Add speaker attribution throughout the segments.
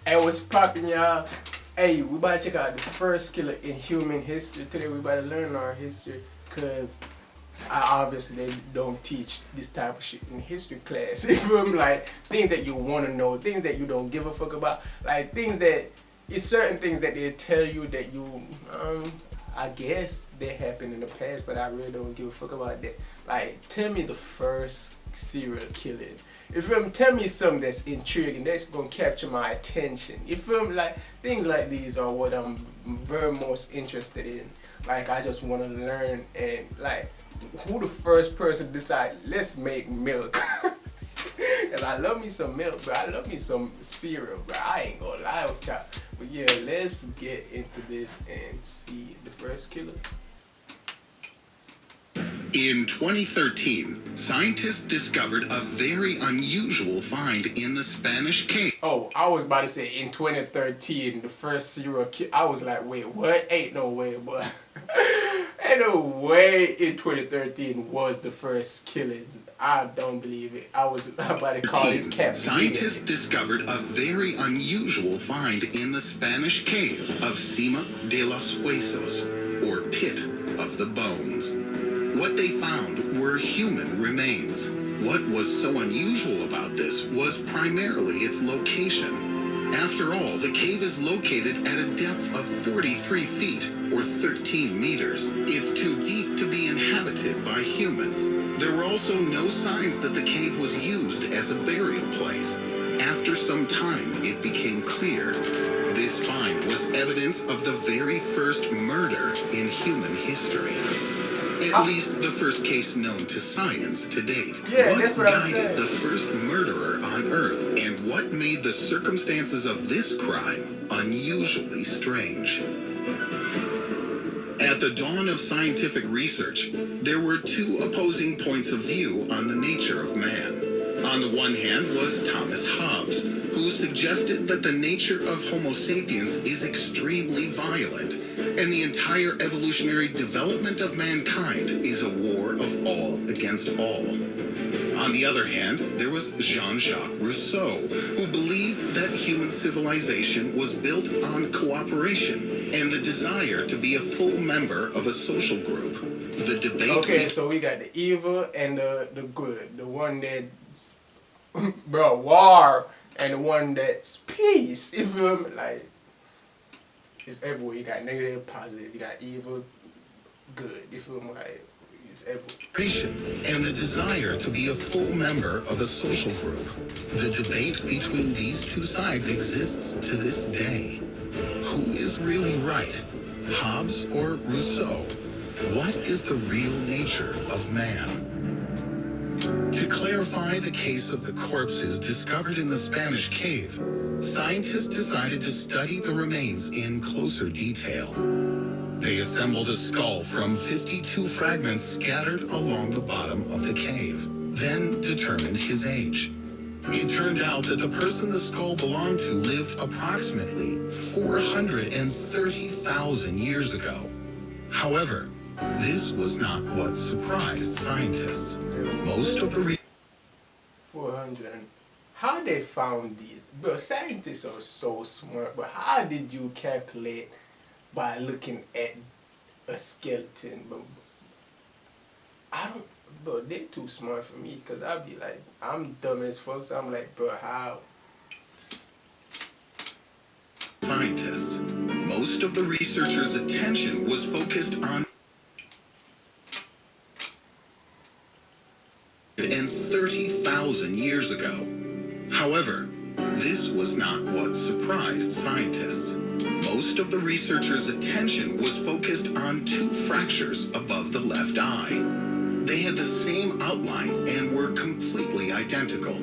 Speaker 1: I was popping y'all. Hey, we about to check out the first killer in human history. Today we about to learn our history because obviously they don't teach this type of shit in history class. You feel me? Like things that you want to know, things that you don't give a fuck about, like things that it's certain things that they tell you that you I guess they happened in the past, but I really don't give a fuck about that. Like, tell me the first serial killing. If you tell me something that's intriguing, that's gonna capture my attention. You feel me? Like things like these are what I'm very most interested in. Like I just want to learn and like who the first person decide let's make milk. Cause I love me some milk, bro. I love me some cereal, bro. I ain't gonna lie with y'all. But yeah, let's get into this and see the first killer.
Speaker 2: In 2013, scientists discovered a very unusual find in the Spanish cave.
Speaker 1: Oh, I was about to say in 2013, the first serial killer. I was like, wait, what? Ain't no way, boy. Ain't no way in 2013 was the first killing. I don't believe it. I was about to call this cap.
Speaker 2: Scientists discovered a very unusual find in the Spanish cave of Cima de los Huesos, or Pit of the Bones. What they found were human remains. What was so unusual about this was primarily its location. After all, the cave is located at a depth of 43 feet, or 13 meters. It's too deep to be inhabited by humans. There were also no signs that the cave was used as a burial place. After some time, it became clear this find was evidence of the very first murder in human history. At least the first case known to science to date.
Speaker 1: Yeah, that's what I'm
Speaker 2: guided
Speaker 1: saying.
Speaker 2: the first murderer on Earth, and what made the circumstances of this crime unusually strange? At the dawn of scientific research, there were two opposing points of view on the nature of man. On the one hand was Thomas Hobbes, who suggested that the nature of Homo sapiens is extremely violent, and the entire evolutionary development of mankind is a war of all against all. On the other hand, there was Jean-Jacques Rousseau, who believed that human civilization was built on cooperation and the desire to be a full member of a social group. The debate...
Speaker 1: Okay, so we got the evil and the good. The one that, bro, war, and the one that's peace. You feel me? Like, it's everywhere. You got negative, positive. You got evil, good. You feel me? Like, it's everywhere.
Speaker 2: And the desire to be a full member of a social group. The debate between these two sides exists to this day. Who is really right, Hobbes or Rousseau? What is the real nature of man? To clarify the case of the corpses discovered in the Spanish cave, scientists decided to study the remains in closer detail. They assembled a skull from 52 fragments scattered along the bottom of the cave, then determined his age. It turned out that the person the skull belonged to lived approximately 430,000 years ago. However, this was not what surprised scientists. Most of the
Speaker 1: 400. How they found these? Bro, scientists are so smart, but how did you calculate by looking at a skeleton? But I don't, bro, they're too smart for me, because I'll be like, I'm dumb as fuck, so I'm like, bro, how?
Speaker 2: Scientists. Most of the researchers' attention was focused on 30,000 years ago. However, this was not what surprised scientists. Most of the researchers' attention was focused on two fractures above the left eye. They had the same outline and were completely identical.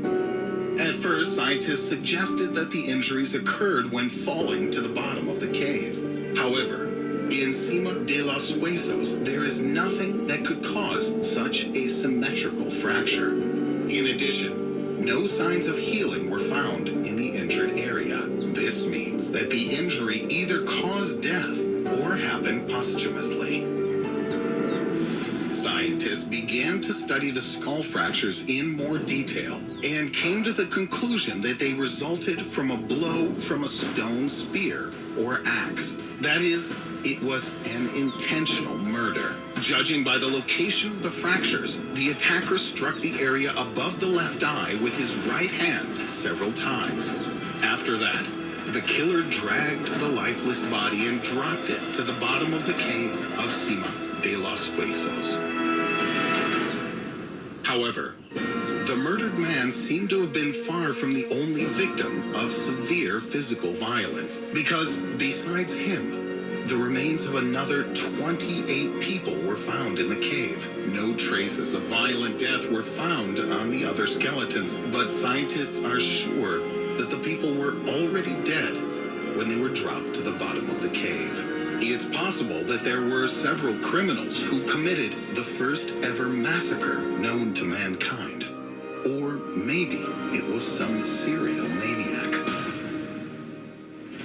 Speaker 2: At first, scientists suggested that the injuries occurred when falling to the bottom of the cave. However, in Cima de los Huesos, there is nothing that could cause such a symmetrical fracture. In addition, no signs of healing were found in the injured area. This means that the injury either caused death or happened posthumously. Scientists began to study the skull fractures in more detail and came to the conclusion that they resulted from a blow from a stone spear or axe. That is, it was an intentional murder. Judging by the location of the fractures, the attacker struck the area above the left eye with his right hand several times. After that, the killer dragged the lifeless body and dropped it to the bottom of the cave of Cima de los Huesos. However, the murdered man seemed to have been far from the only victim of severe physical violence, because besides him, the remains of another 28 people were found in the cave. No traces of violent death were found on the other skeletons, but scientists are sure that the people were already dead when they were dropped to the bottom of the cave. It's possible that there were several criminals who committed the first ever massacre known to mankind. Or maybe it was some serial maniac.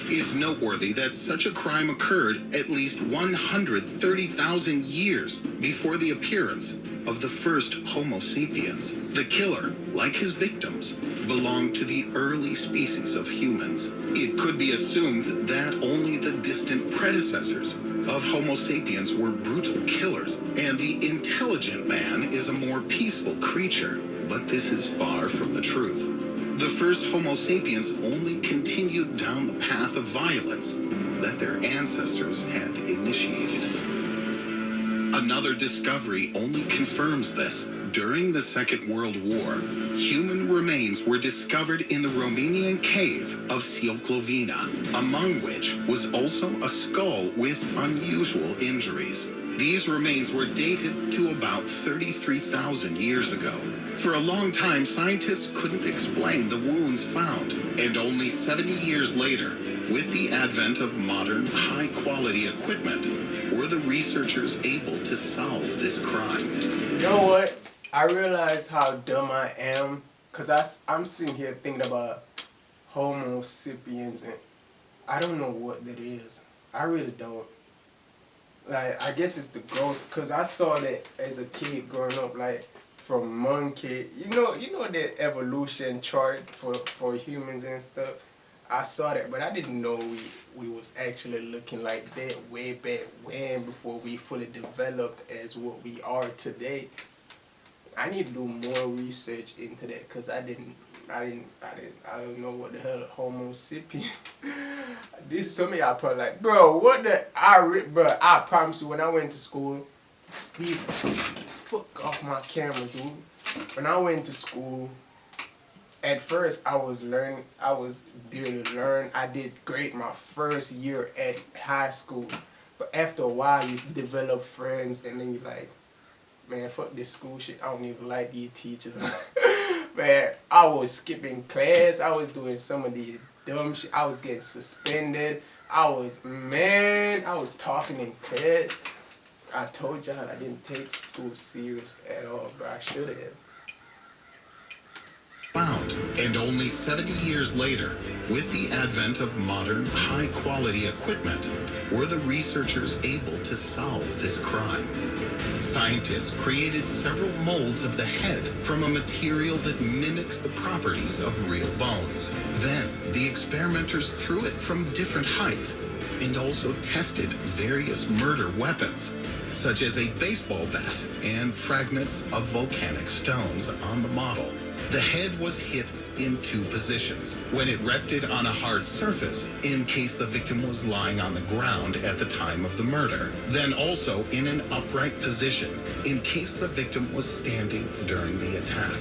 Speaker 2: It's noteworthy that such a crime occurred at least 130,000 years before the appearance of the first Homo sapiens. The killer, like his victims, belonged to the early species of humans. It could be assumed that only the distant predecessors of Homo sapiens were brutal killers, and the intelligent man is a more peaceful creature, but this is far from the truth. The first Homo sapiens only continued down the path of violence that their ancestors had initiated. Another discovery only confirms this. During the Second World War, human remains were discovered in the Romanian cave of Sioclovina, among which was also a skull with unusual injuries. These remains were dated to about 33,000 years ago. For a long time, scientists couldn't explain the wounds found, and only 70 years later, with the advent of modern, high-quality equipment, were the researchers able to solve this crime.
Speaker 1: You know what? I realize how dumb I am, because I'm sitting here thinking about Homo sapiens, and I don't know what that is. I really don't. Like, I guess it's the growth, because I saw that as a kid growing up, like, from monkey, you know the evolution chart for humans and stuff. I saw that, but I didn't know we was actually looking like that way back when, before we fully developed as what we are today. I need to do more research into that, because I don't know what the hell Homo sapien. This, some of y'all probably like, bro, what the, bro, I promise you, when I went to school, fuck off my camera, dude. When I went to school, at first I was there to learn. I did great my first year at high school. But after a while, you develop friends, and then you're like, man, fuck this school shit. I don't even like these teachers. Man, I was skipping class. I was doing some of the dumb shit. I was getting suspended. I was talking in class. I told y'all I didn't take school serious at all, but I should have.
Speaker 2: Found, and only 70 years later, with the advent of modern, high-quality equipment, were the researchers able to solve this crime. Scientists created several molds of the head from a material that mimics the properties of real bones. Then, the experimenters threw it from different heights and also tested various murder weapons, such as a baseball bat and fragments of volcanic stones on the model. The head was hit in two positions: when it rested on a hard surface, in case the victim was lying on the ground at the time of the murder, then also in an upright position, in case the victim was standing during the attack.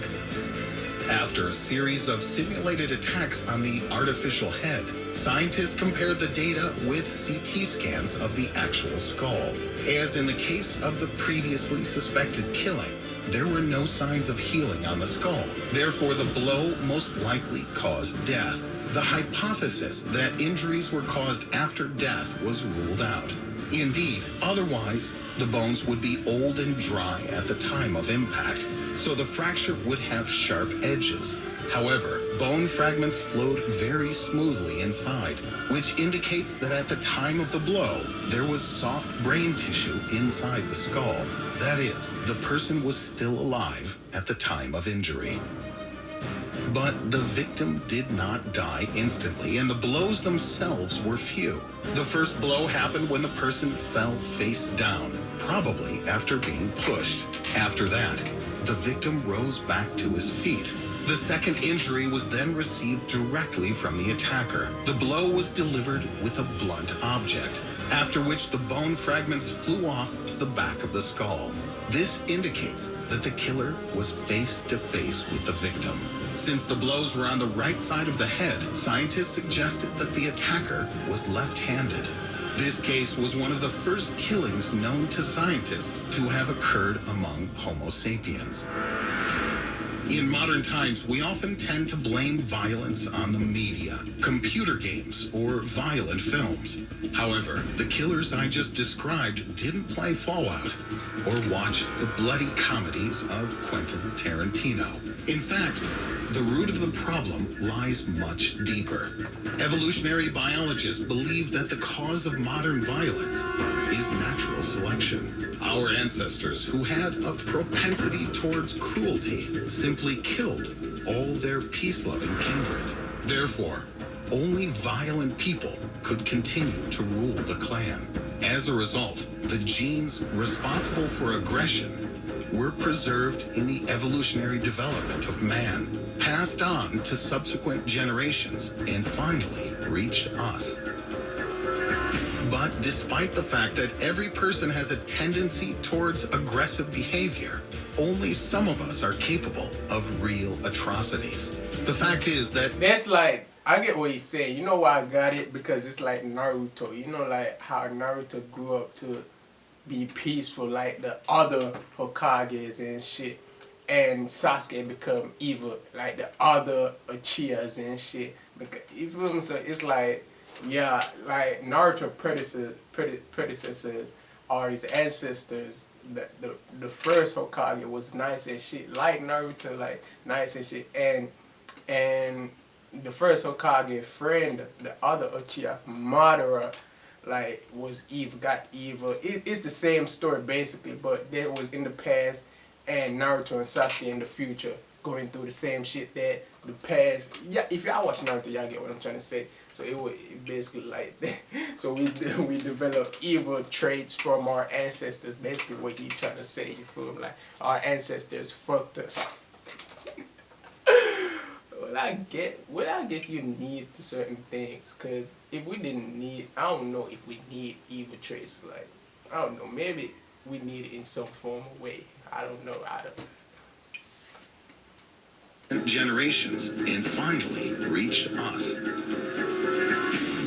Speaker 2: After a series of simulated attacks on the artificial head, scientists compared the data with CT scans of the actual skull. As in the case of the previously suspected killing, there were no signs of healing on the skull. Therefore, the blow most likely caused death. The hypothesis that injuries were caused after death was ruled out. Indeed, otherwise, the bones would be old and dry at the time of impact, so the fracture would have sharp edges. However, bone fragments flowed very smoothly inside, which indicates that at the time of the blow, there was soft brain tissue inside the skull. That is, the person was still alive at the time of injury. But the victim did not die instantly, and the blows themselves were few. The first blow happened when the person fell face down, probably after being pushed. After that, the victim rose back to his feet. The second injury was then received directly from the attacker. The blow was delivered with a blunt object, after which the bone fragments flew off to the back of the skull. This indicates that the killer was face to face with the victim. Since the blows were on the right side of the head, scientists suggested that the attacker was left-handed. This case was one of the first killings known to scientists to have occurred among Homo sapiens. In modern times, we often tend to blame violence on the media, computer games, or violent films. However, the killers I just described didn't play Fallout or watch the bloody comedies of Quentin Tarantino. In fact, the root of the problem lies much deeper. Evolutionary biologists believe that the cause of modern violence is natural selection. Our ancestors, who had a propensity towards cruelty, simply killed all their peace-loving kindred. Therefore, only violent people could continue to rule the clan. As a result, the genes responsible for aggression were preserved in the evolutionary development of man, passed on to subsequent generations, and finally reached us. But despite the fact that every person has a tendency towards aggressive behavior, only some of us are capable of real atrocities. The fact is that
Speaker 1: That's like, I get what he's saying. You know why I got it? Because it's like Naruto. You know, like how Naruto grew up to be peaceful like the other Hokages and shit. And Sasuke become evil like the other Uchihas and shit. Because, you feel me? So it's like, yeah, like Naruto predecessors are his ancestors. The first Hokage was nice and shit, like Naruto, like nice and shit. And the first Hokage friend, the other Uchiha, Madara, like was evil, got evil. It's the same story basically, but that was in the past, and Naruto and Sasuke in the future going through the same shit that the past. Yeah, if y'all watch Naruto, y'all get what I'm trying to say. So it was basically like that. So we develop evil traits from our ancestors. Basically, what he's trying to say. You feel me? Like our ancestors fucked us. Well, I guess you need certain things, cause if we didn't need, I don't know if we need evil traits. Like I don't know, maybe we need it in some form of way. I don't know.
Speaker 2: generations and finally reached us.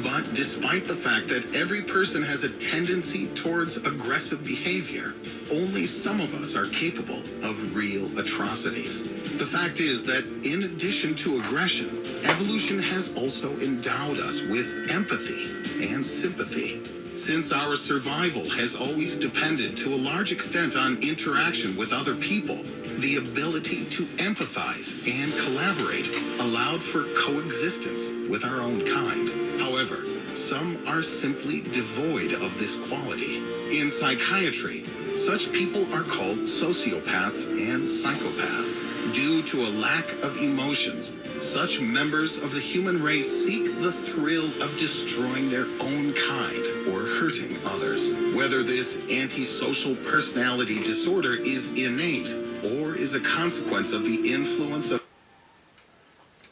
Speaker 2: But despite the fact that every person has a tendency towards aggressive behavior, only some of us are capable of real atrocities. The fact is that in addition to aggression, evolution has also endowed us with empathy and sympathy. Since our survival has always depended to a large extent on interaction with other people, the ability to empathize and collaborate allowed for coexistence with our own kind. However, some are simply devoid of this quality. In psychiatry, such people are called sociopaths and psychopaths. Due to a lack of emotions, such members of the human race seek the thrill of destroying their own kind or hurting others. Whether this antisocial personality disorder is innate or is a consequence of the influence of...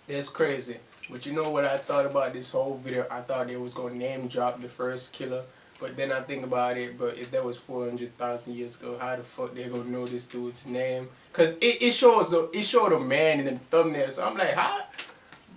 Speaker 1: That's crazy. But you know what I thought about this whole video? I thought they was going to name drop the first killer. But then I think about it, but if that was 400,000 years ago, how the fuck they gonna know this dude's name? Cause it showed a man in the thumbnail, so I'm like, how?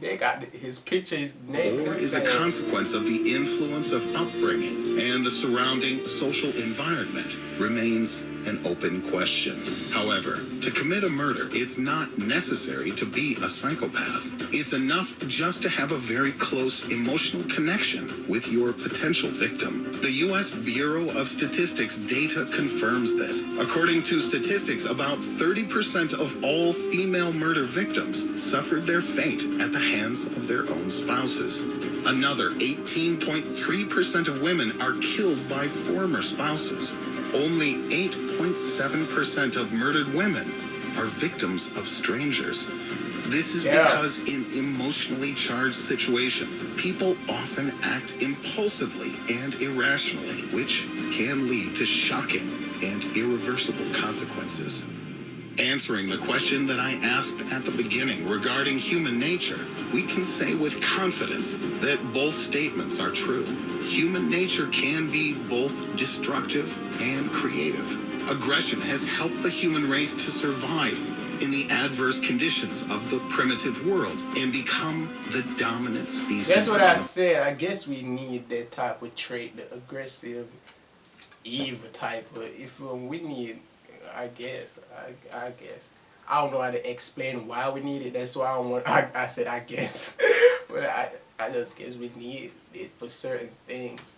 Speaker 1: They got his picture, his name.
Speaker 2: Or is a consequence of the influence of upbringing and the surrounding social environment remains an open question. However, to commit a murder, it's not necessary to be a psychopath. It's enough just to have a very close emotional connection with your potential victim. The U.S. Bureau of Statistics data confirms this. According to statistics, about 30% of all female murder victims suffered their fate at the hands of their own spouses. Another 18.3% of women are killed by former spouses. Only 8.7% of murdered women are victims of strangers. This is because in emotionally charged situations, people often act impulsively and irrationally, which can lead to shocking and irreversible consequences. Answering the question that I asked at the beginning regarding human nature, we can say with confidence that both statements are true. Human nature can be both destructive and creative. Aggression has helped the human race to survive in the adverse conditions of the primitive world and become the dominant species.
Speaker 1: That's what I said. I guess we need that type of trait, the aggressive, evil type of. If we need, I guess. I don't know how to explain why we need it. That's why I said I guess. But I just guess we need it for certain things.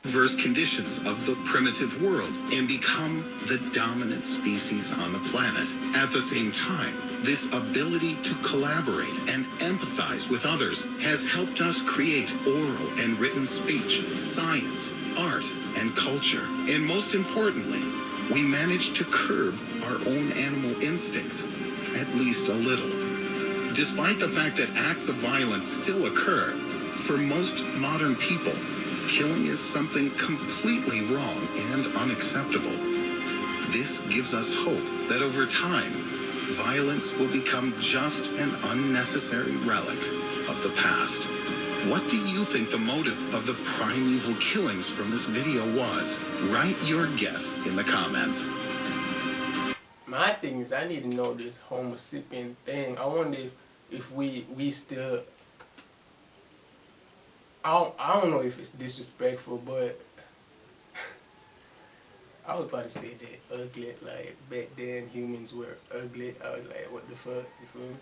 Speaker 2: Adverse conditions of the primitive world and become the dominant species on the planet. At the same time, this ability to collaborate and empathize with others has helped us create oral and written speech, science, art, and culture. And most importantly, we managed to curb our own animal instincts, at least a little. Despite the fact that acts of violence still occur, for most modern people, killing is something completely wrong and unacceptable. This gives us hope that over time, violence will become just an unnecessary relic of the past. What do you think the motive of the primeval killings from this video was? Write your guess in the comments.
Speaker 1: My thing is, I need to know this Homo sapien thing. I wonder if we still. I don't know if it's disrespectful, but I was about to say that ugly. Like back then, humans were ugly. I was like, what the fuck? You feel me?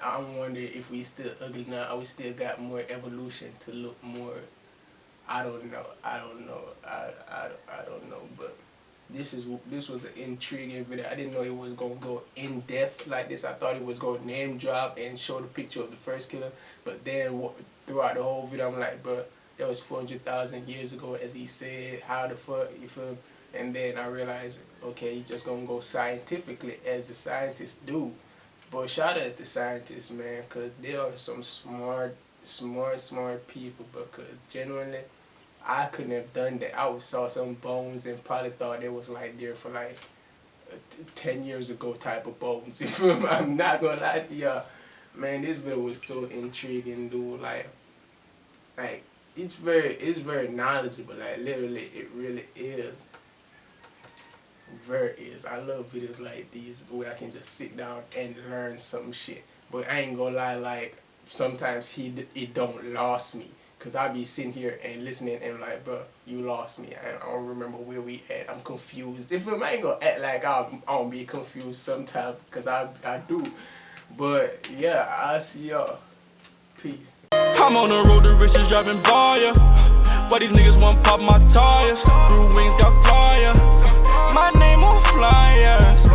Speaker 1: I wonder if we still ugly now. Or we still got more evolution to look more. I don't know. I don't know. But this was an intriguing video. I didn't know it was gonna go in depth like this. I thought it was gonna name drop and show the picture of the first killer. But then throughout the whole video, I'm like, bro, that was 400,000 years ago, as he said. How the fuck, you feel me? And then I realized, okay, he just gonna go scientifically as the scientists do. But shout out to scientists, man, because there are some smart people. Because genuinely, I couldn't have done that. I saw some bones and probably thought it was like there for like 10 years ago type of bones. You feel me? I'm not gonna lie to y'all. Man, this video was so intriguing, dude. Like it's very knowledgeable. Like literally, it really is. I love videos like these where I can just sit down and learn some shit. But I ain't gonna lie, like sometimes it don't lost me, cause I be sitting here and listening and like, bro, you lost me. I don't remember where we at. I'm confused. If I ain't gonna act like I don't be confused sometimes, cause I do. But yeah, I'll see y'all. Peace.
Speaker 3: I'm on the road to riches driving by ya. Why these niggas want pop my tires? Blue wings got fire. My name on flyers.